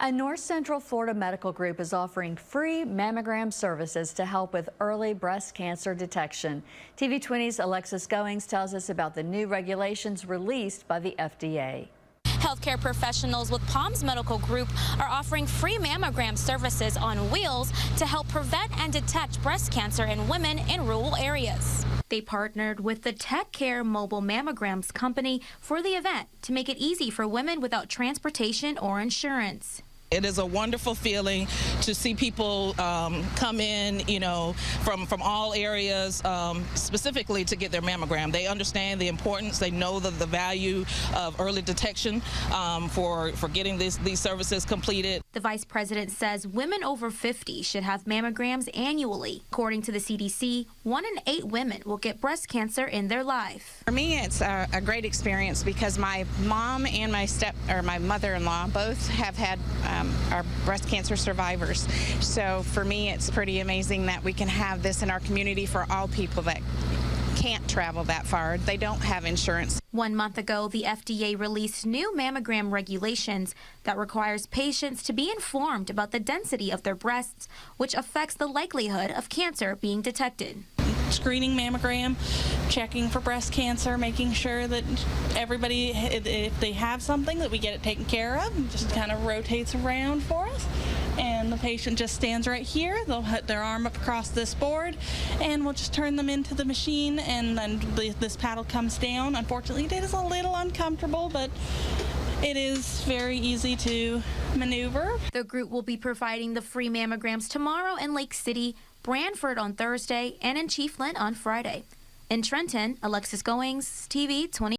A North Central Florida medical group is offering free mammogram services to help with early breast cancer detection. TV 20's Alexis Goings tells us about the new regulations released by the FDA. Healthcare professionals with Palms Medical Group are offering free mammogram services on wheels to help prevent and detect breast cancer in women in rural areas. They partnered with the Tech Care Mobile Mammograms company for the event to make it easy for women without transportation or insurance. It is a wonderful feeling to see people come in, from all areas, specifically to get their mammogram. They understand the importance. They know the value of early detection for getting these services completed. The vice president says women over 50 should have mammograms annually. According to the CDC, 1 in 8 women will get breast cancer in their life. For me, it's a great experience because my mom and my mother-in-law both have had are breast cancer survivors. So for me, it's pretty amazing that we can have this in our community for all people that can't travel that far. They don't have insurance. 1 month ago, the FDA released new mammogram regulations that requires patients to be informed about the density of their breasts, which affects the likelihood of cancer being detected. Screening mammogram, checking for breast cancer, making sure that everybody, if they have something, that we get it taken care of. It just kind of rotates around for us. And the patient just stands right here. They'll put their arm up across this board, and we'll just turn them into the machine, and then this paddle comes down. Unfortunately, it is a little uncomfortable, but it is very easy to maneuver. The group will be providing the free mammograms tomorrow in Lake City, Branford on Thursday, and in Chiefland on Friday. In Trenton, Alexis Goings, TV 20.